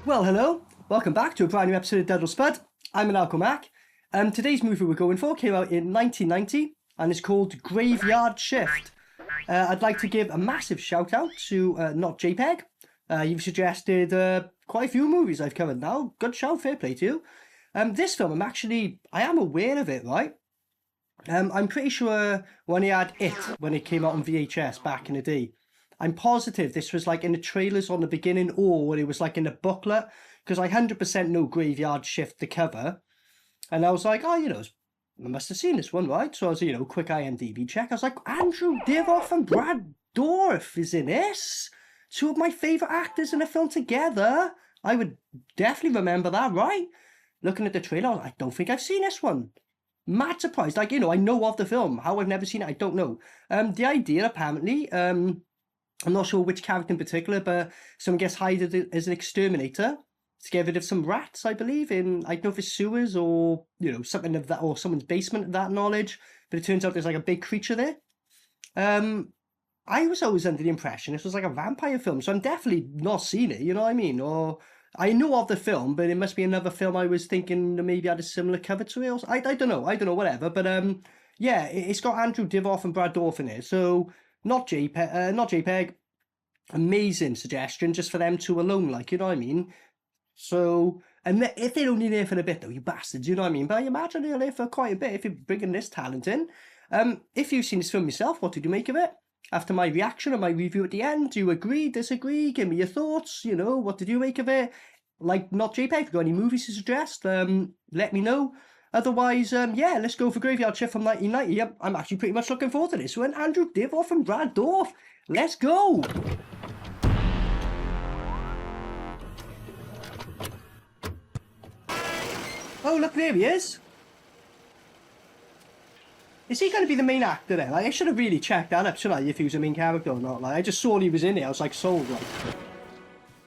Well, hello. Welcome back to a brand new episode of DUD or Spud. I'm Maniacal Mac. Today's movie we're going for came out in 1990 and is called Graveyard Shift. I'd like to give a massive shout out to Not JPEG. You've suggested quite a few movies I've covered now. Good shout, fair play to you. This film, I am aware of it, right? I'm pretty sure when he had it, when it came out on VHS back in the day, I'm positive this was like in the trailers on the beginning or it was like in the booklet, because I 100% know Graveyard Shift, the cover. And I was like, oh, I must have seen this one, right? So I was, quick IMDb check. I was like, Andrew Divoff and Brad Dourif is in this. Two of my favourite actors in a film together. I would definitely remember that, right? Looking at the trailer, I don't think I've seen this one. Mad surprised. I know of the film. How I've never seen it, I don't know. The idea, apparently, I'm not sure which character in particular, but someone gets hired as an exterminator to get rid of some rats, I believe, in, I don't know if it's sewers or, something of that, or someone's basement of that knowledge, but it turns out there's like a big creature there. I was always under the impression this was like a vampire film, so I'm definitely not seen it, you know what I mean? Or I know of the film, but it must be another film I was thinking that maybe had a similar cover to it. Or, I don't know, whatever. But yeah, it's got Andrew Divoff and Brad Dourif in it, so not JPEG. Amazing suggestion just for them two alone, like, you know what I mean? So, and if they're only there for a bit though, you bastards, you know what I mean? But I imagine they're there for quite a bit if you're bringing this talent in. If you've seen this film yourself, what did you make of it? After my reaction and my review at the end, do you agree, disagree? Give me your thoughts, what did you make of it? Like, not JPEG, if you've got any movies to suggest, let me know. Otherwise, yeah, let's go for Graveyard Shift from 1990. Yep, I'm actually pretty much looking forward to this one. Andrew Divoff and Brad Dourif. Let's go! Oh, look, there he is. Is he going to be the main actor then? Like, I should have really checked that up, shouldn't I, if he was a main character or not. Like, I just saw he was in it. I was like, sold. Like,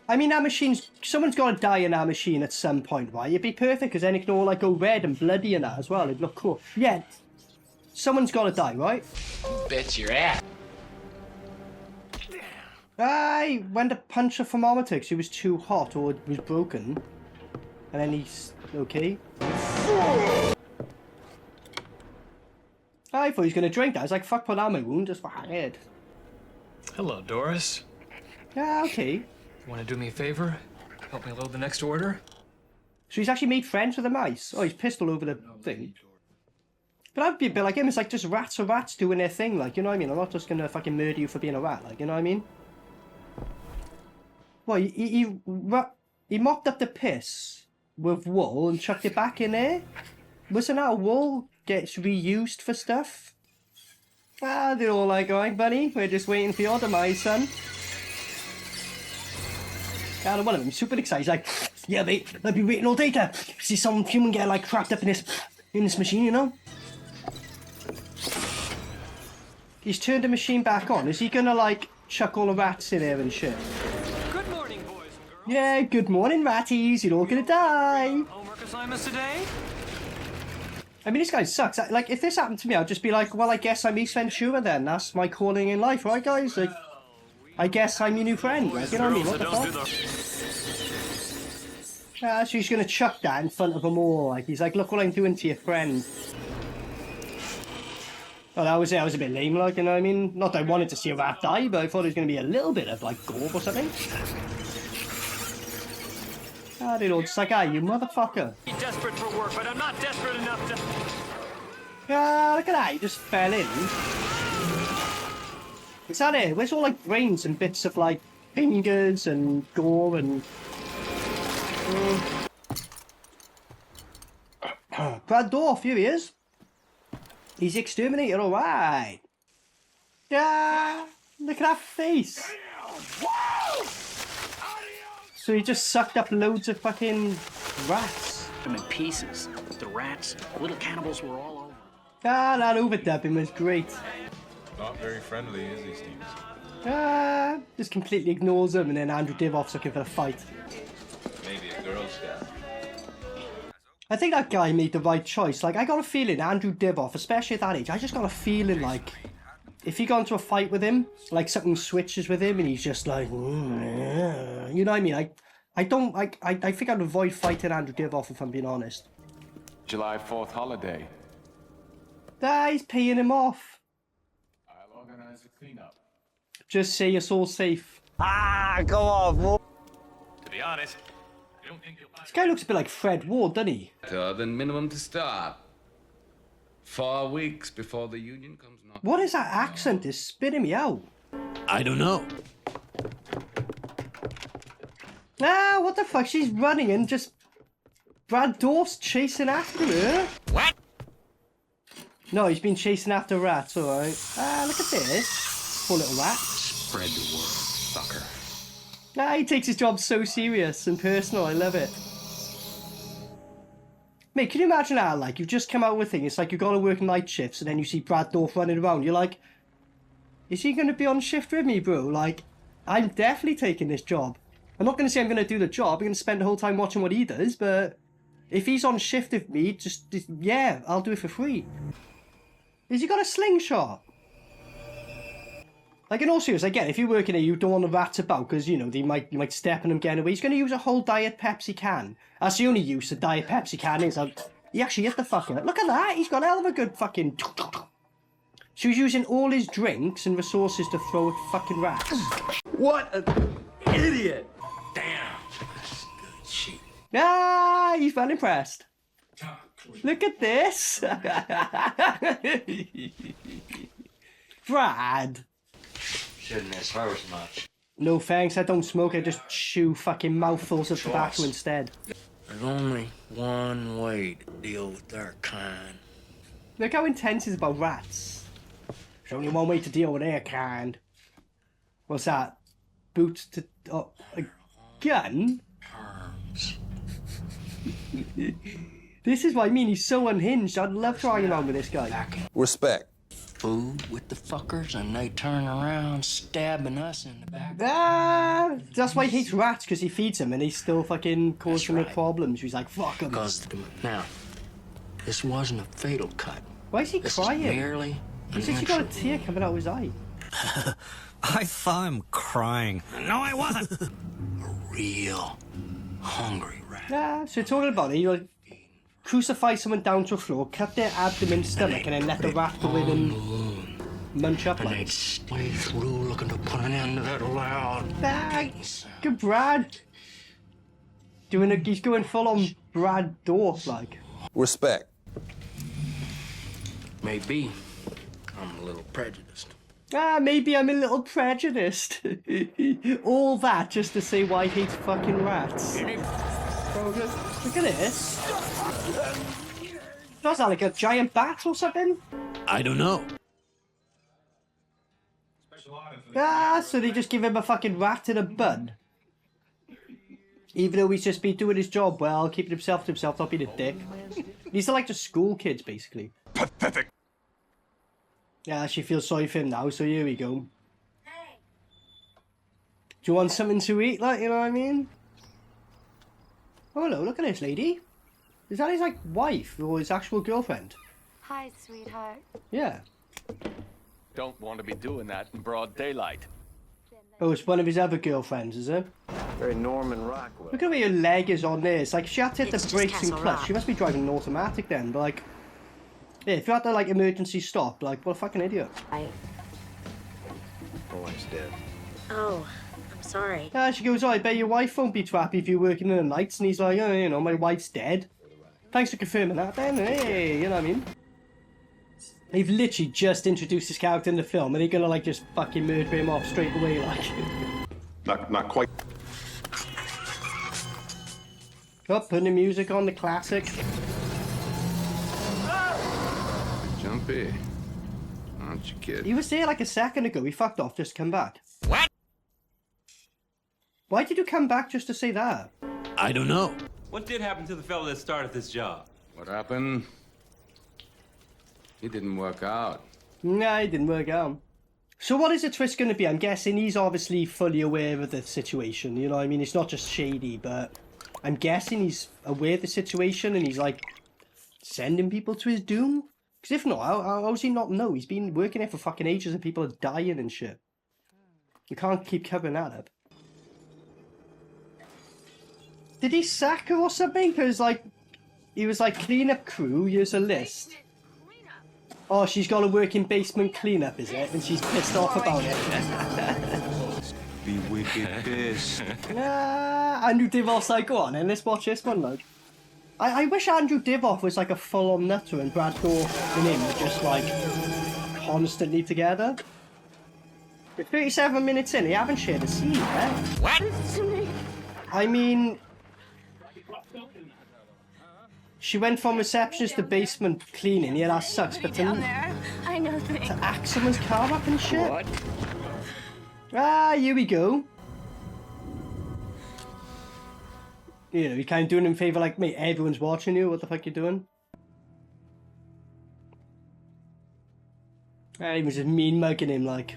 I mean, that machine's... Someone's got to die in that machine at some point, right? It'd be perfect, because then it can all, like, go red and bloody and that as well. It'd look cool. Yeah. Someone's got to die, right? Bet your ass. I went to punch a thermometer because it was too hot or it was broken. And then he's... okay. I thought he was going to drink that. I was like, fuck, put that on my wound, just for head. Hello, Doris. Yeah, okay. You want to do me a favor? Help me load the next order? So he's actually made friends with the mice. Oh, he's pissed all over the thing. But I'd be a bit like him. It's like just rats are rats doing their thing, like, you know what I mean? I'm not just going to fucking murder you for being a rat, like, you know what I mean? Well, he mopped up the piss with wool and chucked it back in there. Wasn't that wool gets reused for stuff? Ah, they're all like, alright, buddy, we're just waiting for your demise, son. And one of them super excited. He's like, yeah, mate, I'll be waiting all day to see some human get like trapped up in this machine, you know? He's turned the machine back on. Is he gonna like chuck all the rats in there and shit? Good morning, boys and girls. Yeah, good morning, ratties. You're all gonna die. Homework assignments today? I mean, this guy sucks. Like, if this happened to me, I'd just be like, well, I guess I'm East Ventura then. That's my calling in life, right, guys? Like, I guess I'm your new friend. Like, you know what I mean? What the fuck? So he's gonna chuck that in front of them all. Like, he's like, look what I'm doing to your friend. Well, that was it. I was a bit lame, like, you know what I mean? Not that I wanted to see a rat die, but I thought there was going to be a little bit of, like, gore or something. Ah, they're all just like, ah, you motherfucker. I'm desperate for work, but I'm not desperate enough to... Ah, look at that. He just fell in. Is that it? Where's all, like, brains and bits of, like, fingers and gore and... Brad Dourif, here he is. He's the exterminator, alright. Yeah, look at that face. So he just sucked up loads of fucking rats. Them in pieces. The rats, little cannibals were all over. Ah, that overdubbing was great. Not very friendly, is he, Steve? Ah, just completely ignores him, and then Andrew Divoff's looking for a fight. Maybe a Girl Scout. I think that guy made the right choice. Like, I got a feeling Andrew Divoff, especially at that age, I just got a feeling like if he got into a fight with him, like something switches with him and he's just like, you know what I mean? I don't, I think I'd avoid fighting Andrew Divoff if I'm being honest. July 4th holiday. Ah, he's paying him off. I'll organize a cleanup. Just say it's all safe. Go on, boy. To be honest, I don't think you'll find This guy looks a bit like Fred Ward, doesn't he? Better than minimum to start. 4 weeks before the union comes knocking. What is that accent? It's spitting me out. I don't know. Ah, what the fuck? She's running and just... Brad Dourif's chasing after her. What? No, he's been chasing after rats, alright. Ah, look at this. Poor little rat. Spread the word, sucker. Ah, he takes his job so serious and personal. I love it. Mate, can you imagine that? Like, you've just come out with a thing. It's like you've got to work night shifts and then you see Brad Dourif running around. You're like, is he going to be on shift with me, bro? Like, I'm definitely taking this job. I'm not going to say I'm going to do the job. I'm going to spend the whole time watching what he does, but if he's on shift with me, just yeah, I'll do it for free. Has he got a slingshot? Like, in all seriousness, I get it. If you're working here, you don't want the rats about because, you know, you might step on them getting away. He's going to use a whole Diet Pepsi can. That's the only use a Diet Pepsi can is. He actually hit the fucking... Look at that! He's got a hell of a good fucking... So he's using all his drinks and resources to throw at fucking rats. What an idiot! Damn. That's good shit. Ah, he's well impressed. Look at this. Brad. Shouldn't have smoked as much. No thanks, I don't smoke, I just chew fucking mouthfuls of tobacco instead. There's only one way to deal with their kind. Look how intense he's about rats. There's only one way to deal with their kind. What's that? Boots to... Oh, a gun? Terms. This is what I mean, he's so unhinged. I'd love to hang around with this guy. Respect. Food with the fuckers and they turn around stabbing us in the back. Ah, that's why he hates rats, because he feeds them and he's still fucking causing them problems. He's like, fuck him. Now, this wasn't a fatal cut. Why is he This crying? is merely He says he got a tear coming out of his eye. I saw him crying. No, I wasn't. a real hungry rat. Yeah, so it's all about it. You like crucify someone down to the floor, cut their abdomen, stomach, and then let the rat go in and munch up And like. they'd stay through looking to put an end to that loud Ah, sound. good Brad. He's going full on Brad Dourif like. Respect. Maybe I'm a little prejudiced. Ah, maybe I'm a little prejudiced. All that just to say why he hates fucking rats. Oh, look at this. What's that, like a giant bat or something? I don't know. Ah, so they just give him a fucking rat in a bun. Even though he's just been doing his job well, keeping himself to himself, not being a dick. These are like the school kids, basically. Pathetic. Yeah, she feels sorry for him now, so here we go. Do you want something to eat, like, you know what I mean? Oh, hello, look at this lady. Is that his, like, wife or his actual girlfriend? Hi, sweetheart. Yeah. Don't want to be doing that in broad daylight. Oh, it's one of his other girlfriends, is it? Very Norman Rockwell. Look at where your leg is on there. It's like she had to hit It's the just brakes and Castle clutch. Rock. She must be driving an automatic then, but like... Yeah, if you had to, like, emergency stop, like, what a fucking idiot. I... Boy's dead. Oh, I'm sorry. She goes, oh, I bet your wife won't be too happy if you're working in the nights. And he's like, oh, you know, my wife's dead. Thanks for confirming that then. Hey, you know what I mean? They've literally just introduced this character in the film and they're gonna, like, just fucking murder him off straight away, like. Not quite. Oh, putting the music on, the classic. Jumpy. Aren't you kidding? He was there like a second ago. He fucked off just to come back. What? Why did you come back just to say that? I don't know. What did happen to the fellow that started this job? What happened? It didn't work out. Nah, it didn't work out. So what is the twist going to be? I'm guessing he's obviously fully aware of the situation, you know what I mean? It's not just shady, but I'm guessing he's aware of the situation and he's, like, sending people to his doom? Because if not, how does he not know? He's been working there for fucking ages and people are dying and shit. You can't keep covering that up. Did he sack her or something? Because, like, he was like, clean-up crew, here's a list. Oh, she's got to work in basement cleanup, is it? And she's pissed off about it. Be wicked pissed. Andrew Divoff's like, go on, and let's watch this one, like. I wish Andrew Divoff was like a full-on nutter and Brad Dourif and him were just, like, constantly together. We're 37 minutes in, they haven't shared a scene yet. What? I mean... She went from receptionist to basement cleaning, yeah, that sucks, but to axe someone's car up and shit? What? Ah, here we go. You know, you're kind of doing him a favour like, mate, everyone's watching you, what the fuck you doing? He was just mean mugging him, like.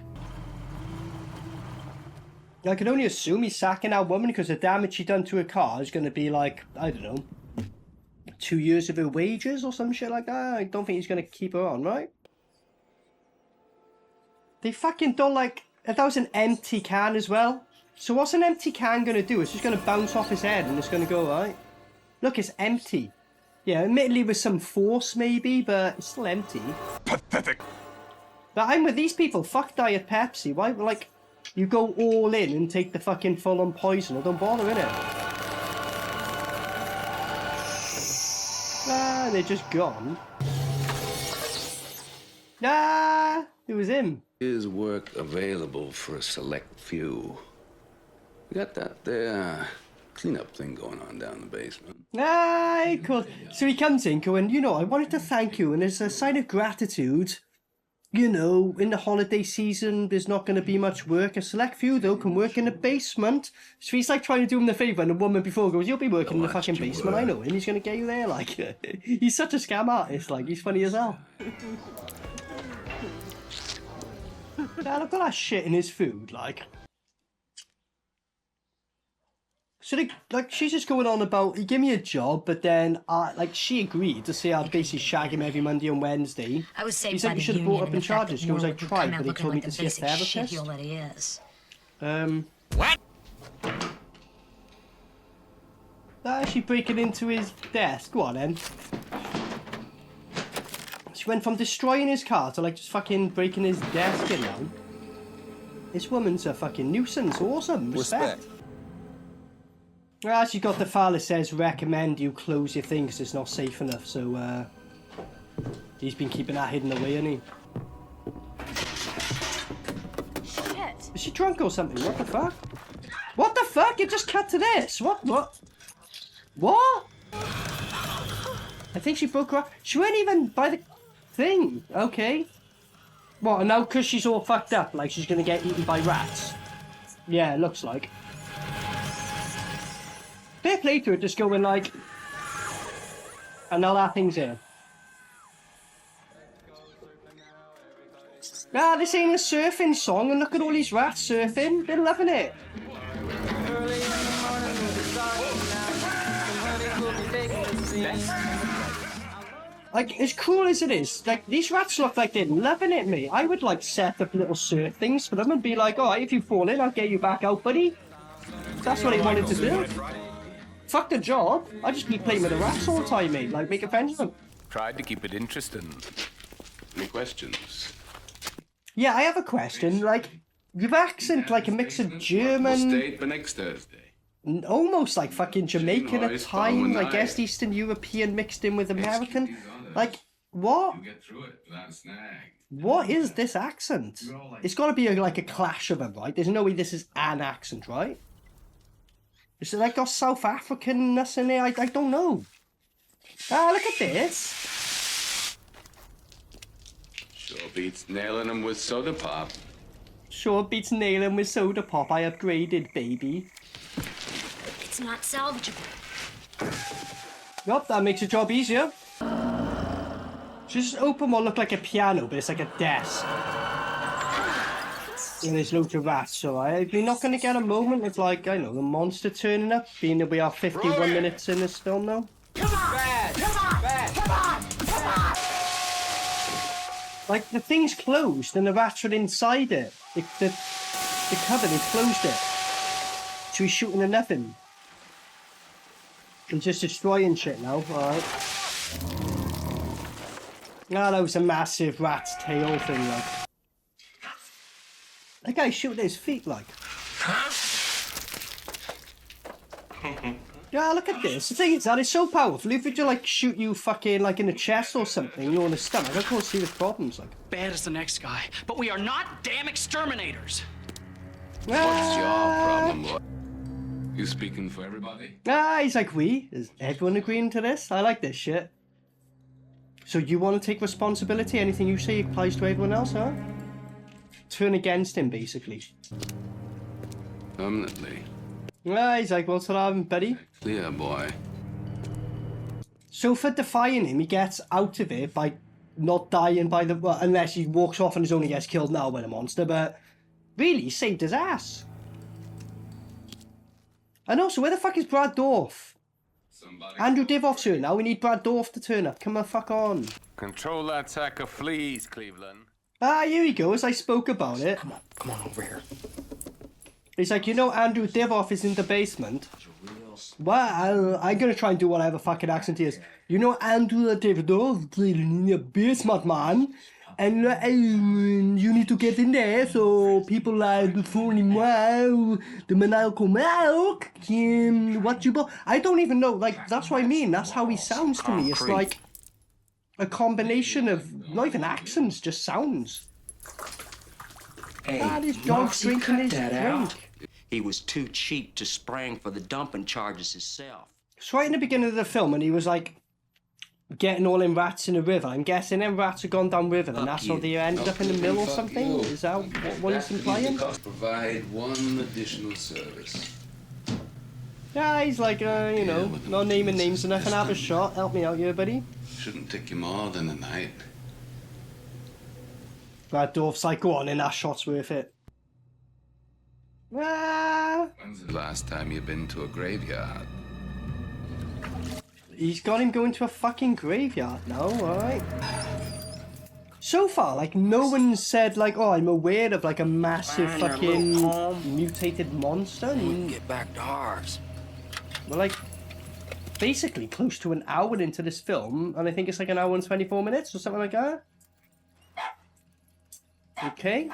I can only assume he's sacking that woman because the damage she done to her car is going to be like, I don't know, 2 years of her wages or some shit like that. I don't think he's going to keep her on, right? They fucking don't like... That was an empty can as well. So what's an empty can going to do? It's just going to bounce off his head and it's going to go, right? Look, it's empty. Yeah, admittedly with some force maybe, but it's still empty. Pathetic. But I'm with these people. Fuck Diet Pepsi. Why, like... You go all in and take the fucking full-on poison. I don't bother, innit? Ah, they're just gone. Ah, it was him. Is work available for a select few. We got that there cleanup thing going on down the basement. Ah, cool. So he comes in going, you know, I wanted to thank you, and as a sign of gratitude, you know, in the holiday season, there's not going to be much work. A select few, though, can work in the basement. So he's like trying to do him the favour, and the woman before goes, you'll be working in the fucking basement, I know, and he's going to get you there, like. He's such a scam artist, like, he's funny as hell. Now, look at that shit in his food, like. So, like, she's just going on about, give me a job, but then, like, she agreed to say I'd basically shag him every Monday and Wednesday. I was saved he said by we the should have brought union up and in the fact charges. that She goes, I Norwood would tried, come but out he looking told me like to the see a basic therapist. shitheel that he is. Is she breaking into his desk? Go on, then. She went from destroying his car to, like, just fucking breaking his desk in now. This woman's a fucking nuisance. Awesome. Respect. She got the file that says recommend you close your thing because it's not safe enough, so he's been keeping that hidden away, hasn't he? Shit. Is she drunk or something? What the fuck? What the fuck? You just cut to this. What? What? I think she broke her up. She weren't even by the thing. Okay. What, and now because she's all fucked up, like she's gonna get eaten by rats? Yeah, it looks like. Fair play to her, just going like... And now that thing's here. Ah, this ain't a surfing song, and look at all these rats surfing. They're loving it. Like, as cool as it is, like, these rats look like they're loving it, mate. I would, like, set up little surf things for them and be like, alright, if you fall in, I'll get you back out, buddy. That's what I wanted to do. Fuck the job. I just be playing with the rats all the time, mate. Like, making friends with them. Tried to keep it interesting. Any questions? Yeah, I have a question. Like, your accent, like a mix of German... Stay for next Thursday. Almost like fucking Jamaican at Noise, times. following I guess eye. Eastern European mixed in with American. Like, what? You get through it without a snag. What is this accent? It's got to be like a clash of them, right? There's no way this is an accent, right? Is it like got South Africanness in there? I don't know. Ah, look at this. Sure beats nailing them with soda pop. Sure beats nailing with soda pop. I upgraded, baby. It's not salvageable. Yup, that makes your job easier. Just open what look like a piano, but it's like a desk. And there's loads of rats, so we're not going to get a moment of, like, I don't know, the monster turning up, being that we are 51 minutes in this film now. Come on! Come on! Come on! Come on! Like, the thing's closed and the rats are inside it. The cupboard has closed it. So he's shooting at nothing. He's just destroying shit now, alright. Ah, that was a massive rat's tail thing, like. That guy's shooting his feet, like. Yeah, look at this. The thing is, that is so powerful. If it like shoot you fucking like in the chest or something, you're in the stomach, I can't see the problems, like. Bad as the next guy, but we are not damn exterminators. What's your problem, boy? You speaking for everybody? Ah, he's like, we? Is everyone agreeing to this? I like this shit. So you want to take responsibility? Anything you say applies to everyone else, huh? Turn against him, basically. Permanently. Ah, he's like, what's that having, buddy? Clear, boy. So for defying him, he gets out of it by not dying by the... Well, unless he walks off on his own and gets killed now by the monster, but... Really, he saved his ass. And also, where the fuck is Brad Dourif? Andrew Divoff's here now, we need Brad Dourif to turn up. Come on, fuck on. Control that sack of fleas, Cleveland. Ah, here he goes, I spoke about it. Come on over here. He's like, you know Andrew Divoff is in the basement. Well, I'm gonna try and do whatever fucking accent he is. You know Andrew Divoff is in the basement, man. And you need to get in there so people like the phony wow, the maniacal milk, what you bought. I don't even know, like, that's what I mean. That's how he sounds to me. It's like a combination of, not even accents, just sounds. Hey, his dog's drinking his drink. out. He was too cheap to sprang for the dumping charges himself. It's right in the beginning of the film, and he was like getting all them rats in the river. I'm guessing them rats have gone down river, and that's how they ended up in the mill or something. Is that what he's implying? Provide one additional service. Yeah, he's like, you know, not naming names enough and have a shot. Help me out here, buddy. Shouldn't take you more than a night. Brad Dourif's like, go on, and that shot's worth it. Ah. When's the last time you've been to a graveyard? He's got him going to a fucking graveyard now, alright? So far, like, no one said, like, oh, I'm aware of, like, a massive fucking mutated monster. We can get back to ours. We're, like, basically close to an hour into this film, and I think it's like an hour and 24 minutes or something like that. Okay.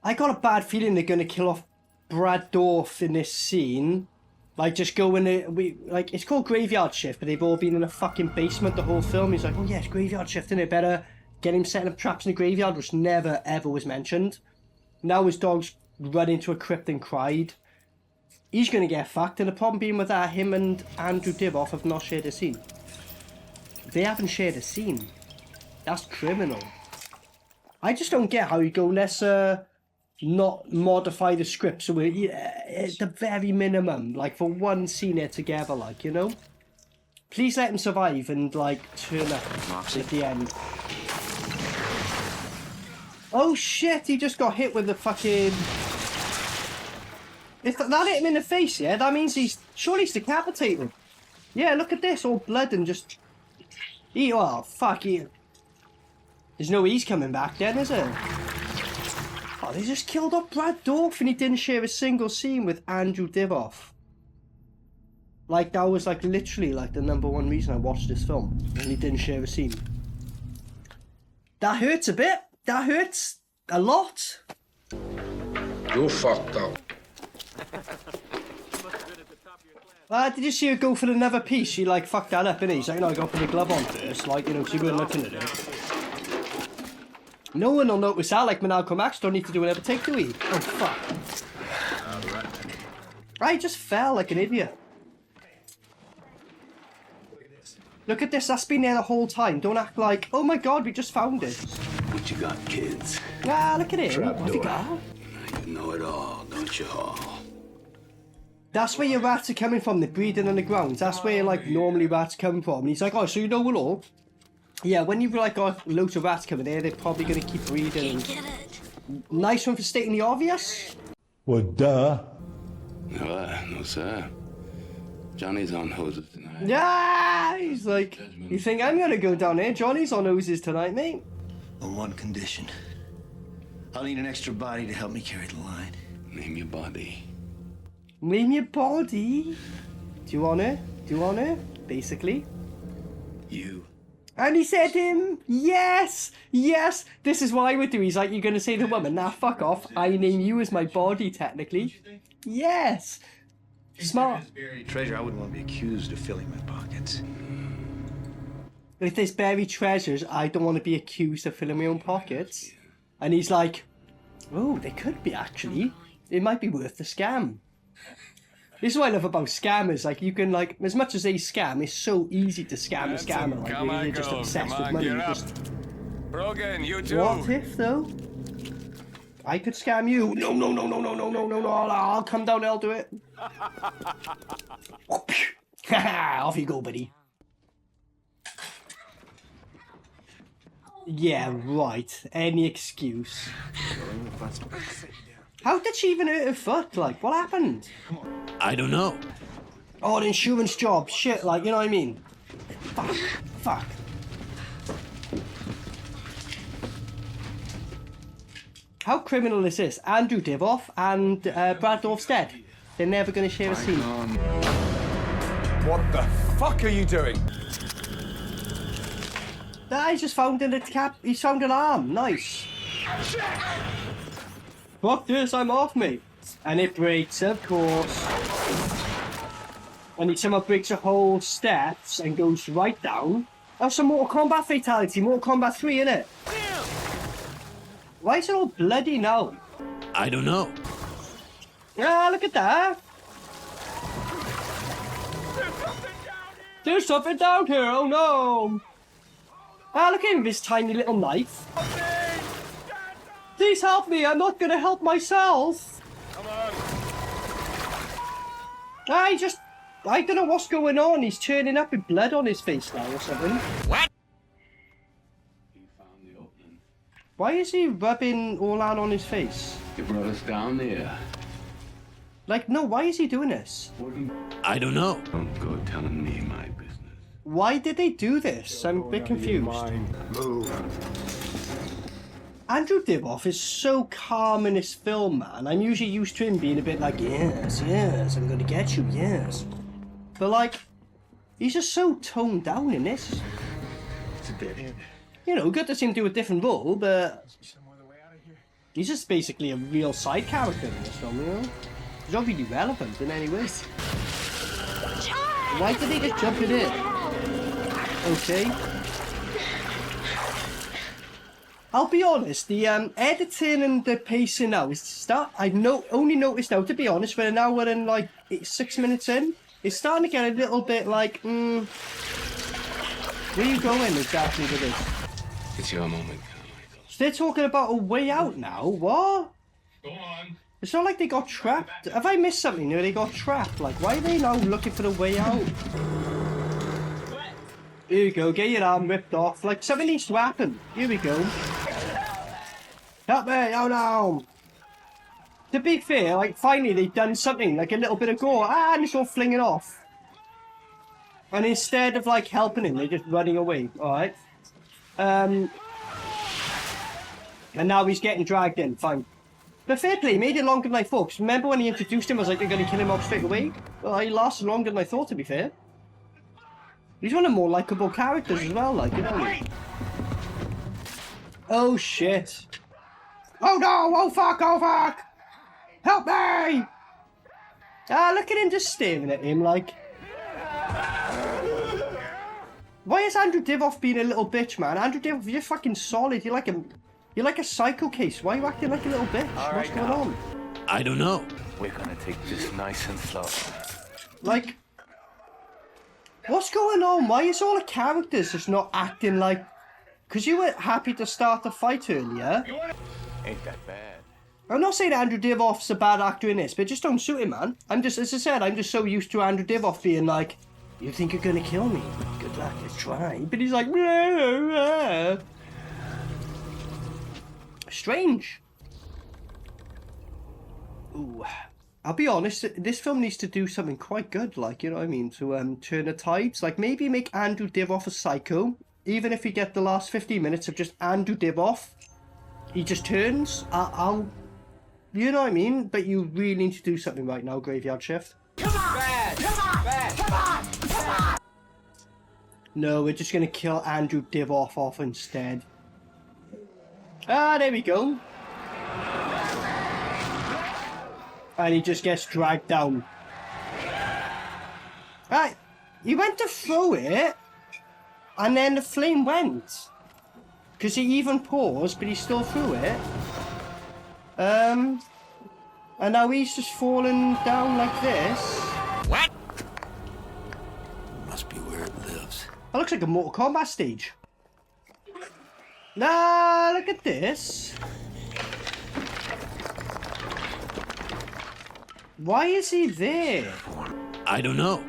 I got a bad feeling they're gonna kill off Brad Dourif in this scene. Like, just go in there, like, it's called Graveyard Shift, but they've all been in a fucking basement the whole film. He's like, oh yes, Graveyard Shift, innit? Better get him setting up traps in the graveyard, which never, ever was mentioned. Now his dog's run into a crypt and cried. He's gonna get fucked, and the problem being with that, him and Andrew Divoff have not shared a scene. They haven't shared a scene. That's criminal. I just don't get how you go, let's, not modify the script so we're at the very minimum, like for one scene here together, like, you know, please let him survive and like turn up at the end. Oh shit, he just got hit with the fucking, if that hit him in the face, yeah, that means surely he's decapitated. Yeah, look at this, all blood and just oh fuck you. There's no way he's coming back then, is it? Oh, they just killed off Brad Dourif and he didn't share a single scene with Andrew Divoff. Like, that was like literally like the #1 reason I watched this film. And he didn't share a scene. That hurts a bit. That hurts a lot. You fucked up. Did you see her go for another piece? She like fucked that up, innit? He's like, no, I got to put the glove on first. Like, you know, she weren't looking at it. No one will notice that, like Maniacal don't need to do another take, do we? Oh, fuck. I just fell like an idiot. Look at this, that's been there the whole time. Don't act like, oh my god, we just found it. What you got, kids? Ah, look at him. What have you got? You know it all, don't you all? That's where your rats are coming from, they're breeding on the ground. That's where, like, normally rats come from. And he's like, oh, so you know it all? Yeah, when you've like got loads of rats coming there, they're probably going to keep breeding. Nice one for stating the obvious. Well, duh. No, sir. Johnny's on hoses tonight. Yeah, he's like, you think I'm going to go down there? Johnny's on hoses tonight, mate. On one condition. I'll need an extra body to help me carry the line. Name your body. Name your body? Do you want her? Do you want her? Basically. You. And he said to him, yes, yes, this is what I would do. He's like, you're going to say to the woman, nah, fuck off. I name you as my body, technically. Yes. Smart. Buried treasure. I wouldn't want to be accused of filling my pockets. If there's buried treasures, I don't want to be accused of filling my own pockets. And he's like, oh, they could be, actually. It might be worth the scam. This is what I love about scammers. Like, you can, like, as much as they scam, it's so easy to scam a scammer. Like, really, they're just obsessed with money. Brogan, you too. What if, though? I could scam you. No, no, no, no, no, no, no, no, no. I'll come down, I'll do it. Off you go, buddy. Yeah, right. Any excuse. How did she even hurt her foot? Like, what happened? I don't know. Oh, an insurance job. Shit, like, you know what I mean? Fuck. Fuck. How criminal is this? Andrew Divoff and Brad Dourif's dead. They're never going to share a scene. What the fuck are you doing? I just found he's found an arm. Nice. Fuck this, I'm off, mate. And it breaks, of course. And it somehow breaks a whole steps and goes right down. That's a Mortal Kombat fatality, Mortal Kombat 3, innit? Why is it all bloody now? I don't know. Ah, look at that. There's something down here, oh no. Ah, look at him with his tiny little knife. Please help me, I'm not gonna help myself. Come on. I don't know what's going on. He's turning up with blood on his face now or something. What? He found the opening. Why is he rubbing all that on his face? You brought us down there. Like, no, why is he doing this? I don't know. Don't go telling me my business. Why did they do this? I'm a bit confused. Andrew Divoff is so calm in this film, man. I'm usually used to him being a bit like, yes, yes, I'm gonna get you, yes. But like, he's just so toned down in this. It's a dead end. You know, good to see him do a different role, but he's just basically a real side character in this film, you know? He's not really relevant in any way. Why did they just jump it in? Okay. I'll be honest, the editing and the pacing now is only noticed now, to be honest, when now we're in like 6 minutes in, it's starting to get a little bit like, where are you going exactly with this? It's your moment, Carmichael. So they're talking about a way out now, what? Go on. It's not like they got trapped. Have I missed something here? They got trapped. Like, why are they now looking for the way out? Here you go, get your arm ripped off. Like, something needs to happen. Here we go. Help me, oh no! To be fair, like, finally they've done something, like a little bit of gore. Ah, and it's all flinging off. And instead of, like, helping him, they're just running away, alright? And now he's getting dragged in, fine. But fair play, he made it longer than I thought. 'Cause remember when he introduced him, I was like, they're going to kill him off straight away? Well, he lasted longer than I thought, to be fair. He's one of the more likeable characters as well, like, you know. Oh shit. Oh no! Oh fuck! Oh fuck! Help me! Ah, look at him just staring at him like... Why is Andrew Divoff being a little bitch, man? Andrew Divoff, you're fucking solid. You're like a psycho case. Why are you acting like a little bitch? What's going on? I don't know. We're gonna take this nice and slow. Like... What's going on? Why is all the characters just not acting like... Because you were happy to start the fight earlier. Ain't that bad. I'm not saying Andrew Divoff's a bad actor in this, but just don't suit him, man. I'm just, as I said, I'm just so used to Andrew Divoff being like, you think you're gonna kill me? Good luck, let's try. But he's like, blah, blah. Strange. Ooh. I'll be honest, this film needs to do something quite good, like, you know what I mean, to turn the tides. Like, maybe make Andrew Divoff a psycho, even if you get the last 15 minutes of just Andrew Divoff. He just turns, you know what I mean? But you really need to do something right now, Graveyard Shift. Come on! Bad! Come on! Bad! No, we're just gonna kill Andrew Divoff off instead. Ah, there we go. And he just gets dragged down. Right, he went to throw it, and then the flame went. Because he even paused, but he still threw it. And now he's just falling down like this. What? Must be where it lives. That looks like a Mortal Kombat stage. Nah, look at this. Why is he there? I don't know.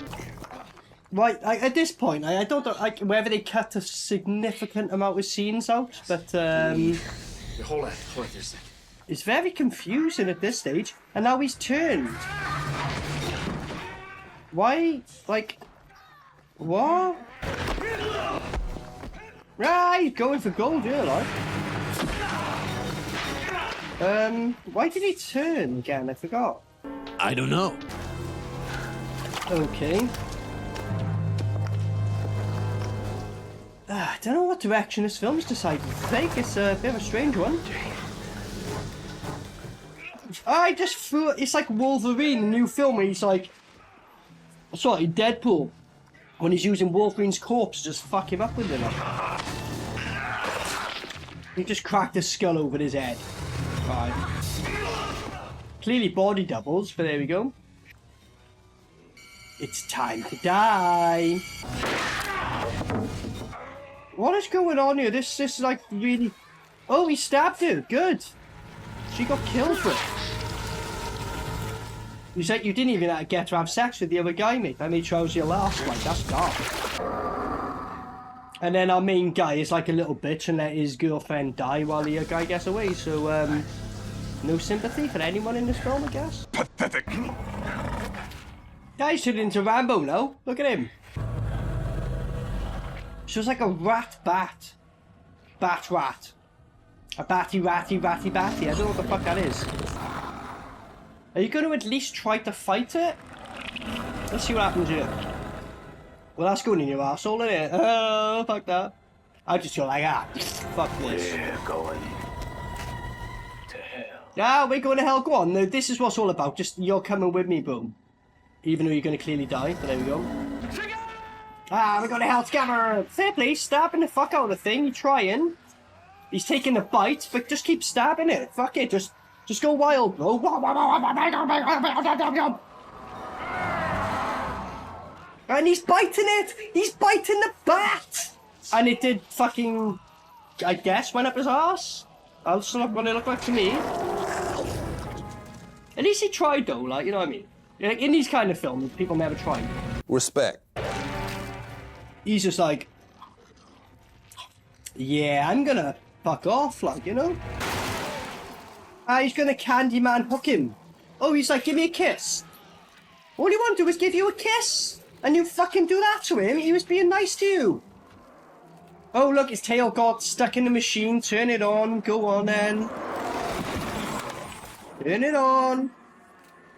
Right, at this point, I don't know whether they cut a significant amount of scenes out, but Hold on there a second. it's very confusing at this stage. And now he's turned. Why, like, what? Right, he's going for gold here, like. Why did he turn again? I forgot. I don't know. Okay. I don't know what direction this film's decided to take. It's a bit of a strange one. I just threw it. It's like Wolverine, the new film where he's like... Sorry, Deadpool. When he's using Wolverine's corpse to just fuck him up with it. He just cracked his skull over his head. Right. Clearly body doubles, but there we go. It's time to die. What is going on here? This is like really... Oh, he stabbed her. Good. She got killed for it. You said you didn't even get to have sex with the other guy, mate. I made sure I was your last. Like, that's dark. And then our main guy is like a little bitch and let his girlfriend die while the other guy gets away. So, no sympathy for anyone in this film, I guess. Pathetic. Guy's turned into Rambo now. Look at him. So it's like a rat-bat. Bat-rat. A batty-ratty-ratty-batty. I don't know what the fuck that is. Are you going to at least try to fight it? Let's see what happens here. Well, that's going in your arsehole, isn't it? Oh, fuck that. I just feel like, fuck this. We're going to hell. Yeah, we're going to hell. Go on. No, this is what's all about. Just, you're coming with me, boom. Even though you're going to clearly die. But there we go. We're going to hell together. Fair play. Stabbing the fuck out of the thing. You're trying. He's taking the bite, but just keep stabbing it. Fuck it. Just go wild, bro. And he's biting it. He's biting the bat. And it did fucking, I guess, went up his arse. That's not what it looked like to me. At least he tried, though. Like, you know what I mean? Like, in these kind of films, people never try. Respect. He's just like, yeah, I'm gonna fuck off, like, you know? He's gonna Candyman hook him. Oh, he's like, give me a kiss. All you want to do is give you a kiss. And you fucking do that to him. He was being nice to you. Oh, look, his tail got stuck in the machine. Turn it on. Go on, then. Turn it on.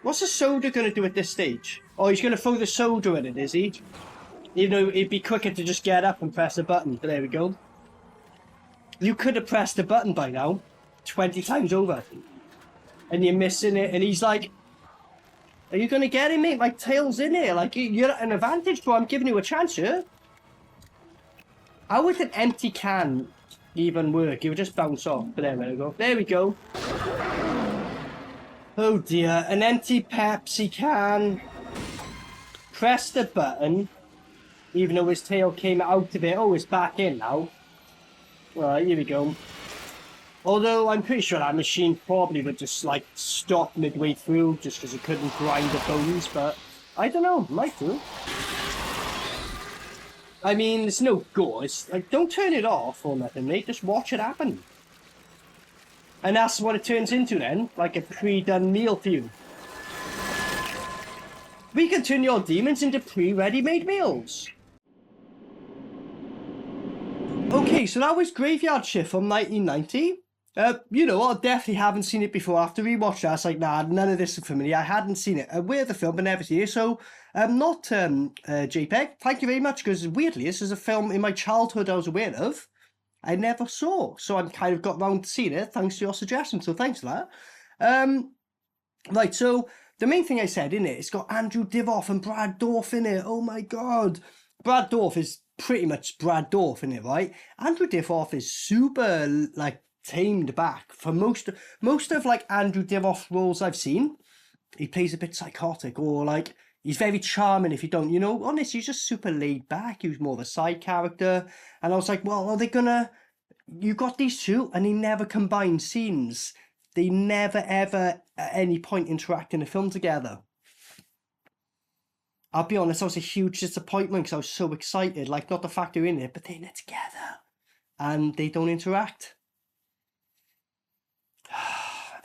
What's the soldier gonna do at this stage? Oh, he's gonna throw the soldier at it, is he? Even though it'd be quicker to just get up and press the button. But there we go. You could have pressed the button by now. 20 times over. And you're missing it. And he's like, are you going to get him, mate? My tail's in here. Like, you're at an advantage, bro. I'm giving you a chance here. How would an empty can even work? It would just bounce off. But there we go. There we go. Oh dear. An empty Pepsi can. Press the button. Even though his tail came out of it. Oh, it's back in now. Right, here we go. Although I'm pretty sure that machine probably would just like stop midway through just because it couldn't grind the bones, but I don't know, might do. I mean, there's no gore. It's like, don't turn it off or nothing, mate. Just watch it happen. And that's what it turns into then, like a pre-done meal for you. We can turn your demons into pre-ready-made meals. Okay, so that was Graveyard Shift from 1990. You know, I definitely haven't seen it before. After rewatch that, it's like, nah, none of this is familiar. I hadn't seen it. Aware of the film, but never seen it. So, not JPEG. Thank you very much, because weirdly, this is a film in my childhood I was aware of. I never saw. So I've kind of got round to seeing it thanks to your suggestion. So thanks for that. Right, so the main thing I said in it, it's got Andrew Divoff and Brad Dourif in it. Oh my God. Brad Dourif is pretty much Brad Dourif in it, right? Andrew Divoff is super, like, tamed back. For most of like Andrew Divoff's roles I've seen, he plays a bit psychotic, or like he's very charming. If you don't, you know, honestly, he's just super laid back. He was more of a side character, and I was like, well, are they gonna? You got these two, and they never combine scenes. They never ever at any point interact in a film together. I'll be honest, that was a huge disappointment because I was so excited. Like, not the fact they're in it, but they're in it together, and they don't interact.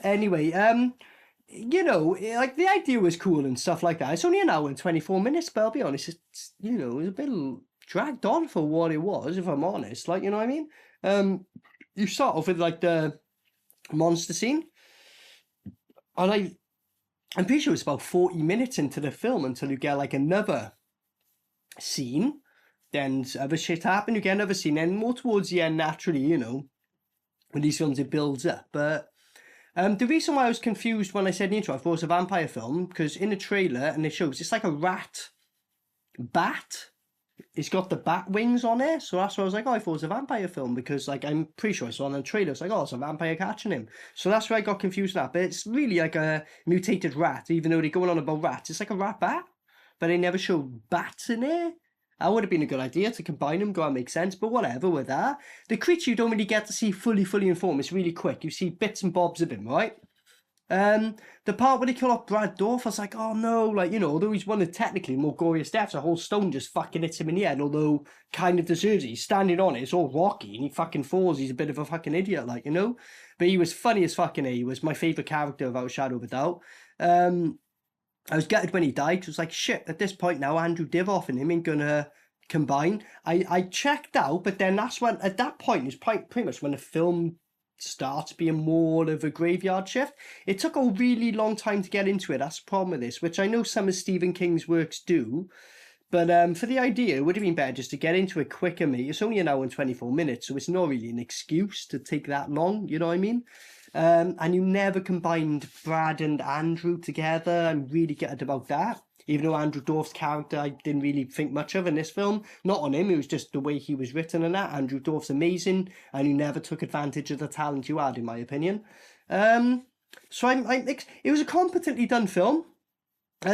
Anyway, you know, like the idea was cool and stuff like that. It's only an hour and 24 minutes, but I'll be honest, it's, you know, it was a bit dragged on for what it was, if I'm honest. Like, you know what I mean? You start off with like the monster scene, and I'm pretty sure it's about 40 minutes into the film until you get like another scene, then other shit happen, you get another scene, and more towards the end, naturally, you know, when these films, it builds up. But the reason why I was confused when I said in the intro, I thought it was a vampire film, because in the trailer, and it shows, it's like a bat. It's got the bat wings on it, so that's why I was like, oh, I thought it was a vampire film, because like I'm pretty sure I saw on the trailer, it's like, oh, it's a vampire catching him. So that's where I got confused with that. But it's really like a mutated rat, even though they're going on about rats. It's like a rat bat, but they never show bats in it. That would have been a good idea to combine them, go and make sense, but whatever with that. The creature you don't really get to see fully informed. It's really quick. You see bits and bobs of him, right? The part where they kill off Brad Dourif, I was like, oh no, like, you know, although he's one of technically more glorious deaths, a whole stone just fucking hits him in the head, although kind of deserves it. He's standing on it, it's all rocky, and he fucking falls. He's a bit of a fucking idiot, like, you know? But he was funny as fucking A. He was my favourite character, without a shadow of a doubt. I was gutted when he died, because I was like, shit, at this point now, Andrew Divoff and him ain't gonna combine. I checked out, but then that's when, at that point, is pretty much when the film starts being more of a graveyard shift. It took a really long time to get into it. That's the problem with this, which I know some of Stephen King's works do. But for the idea, it would have been better just to get into it quicker, mate. It's only an hour and 24 minutes, so it's not really an excuse to take that long, you know what I mean? And you never combined Brad and Andrew together. I'm really gutted about that. Even though Andrew Dorff's character I didn't really think much of in this film. Not on him, it was just the way he was written and that. Andrew Dorff's amazing, and you never took advantage of the talent you had, in my opinion. So it was a competently done film.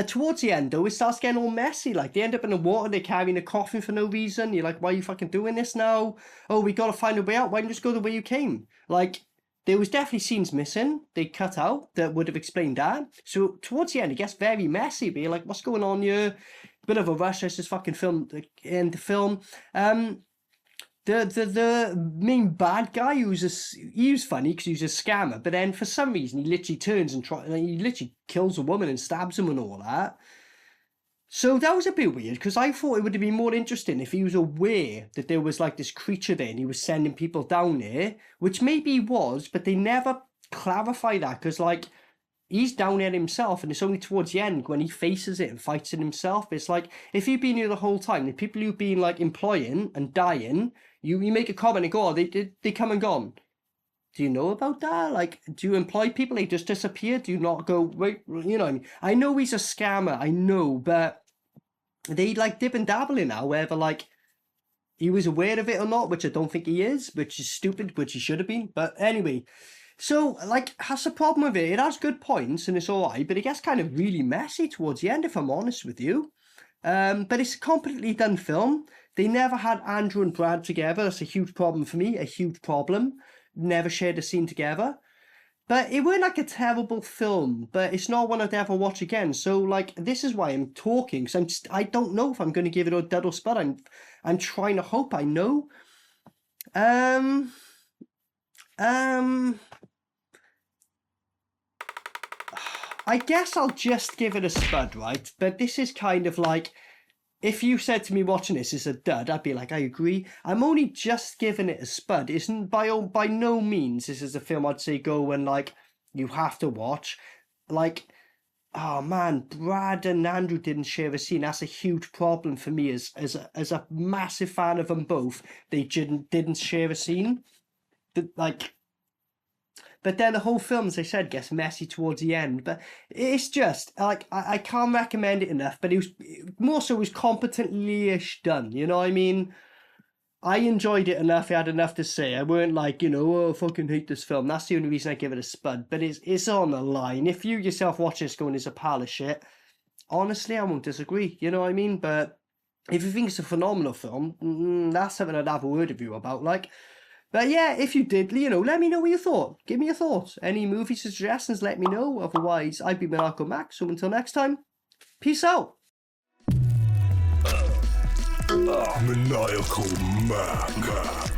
Towards the end, though, it starts getting all messy. Like, they end up in the water, they're carrying a coffin for no reason. You're like, why are you fucking doing this now? Oh, we gotta find a way out. Why don't you just go the way you came? Like, there was definitely scenes missing, they cut out, that would have explained that. So towards the end, it gets very messy, but you're like, what's going on here? Bit of a rush, let's just fucking end the film. The main bad guy, he was funny because he was a scammer, but then for some reason, he literally turns and he literally kills a woman and stabs him and all that. So that was a bit weird, because I thought it would have been more interesting if he was aware that there was like this creature there and he was sending people down there, which maybe he was, but they never clarify that, because like he's down there himself, and it's only towards the end when he faces it and fights it himself. It's like, if you've been here the whole time, the people you've been like employing and dying, you make a comment and go, oh, they come and gone. Do you know about that? Like, do you employ people? They just disappear? Do you not go, wait, you know what I mean? I know he's a scammer, I know, but they like dip and dabble in now, whether like he was aware of it or not, which I don't think he is, which is stupid, which he should have been. But anyway, so like, that's the problem with it. It has good points and it's all right, but it gets kind of really messy towards the end, if I'm honest with you. But it's a completely done film. They never had Andrew and Brad together. That's a huge problem for me, a huge problem. Never shared a scene together. But it weren't like a terrible film, but it's not one I'd ever watch again. So like, this is why I'm talking, because I don't know if I'm going to give it a dud or spud. I'm trying to hope I know. I guess I'll just give it a spud, right? But this is kind of like, if you said to me watching this is a dud, I'd be like, I agree. I'm only just giving it a spud. Isn't by no means this is a film I'd say go and like you have to watch. Like, oh man, Brad and Andrew didn't share a scene. That's a huge problem for me as a massive fan of them both. They didn't share a scene. But then the whole film, as I said, gets messy towards the end. But it's just, like, I can't recommend it enough, but it was competently-ish done, you know what I mean? I enjoyed it enough, I had enough to say. I weren't like, you know, oh, I fucking hate this film. That's the only reason I give it a spud. But it's on the line. If you yourself watch this going, it's a pile of shit, honestly, I won't disagree, you know what I mean? But if you think it's a phenomenal film, that's something I'd have a word with you about, like... But yeah, if you did, you know, let me know what you thought. Give me your thoughts. Any movie suggestions, let me know. Otherwise, I've been Maniacal Mac. So until next time, peace out. Maniacal Mac.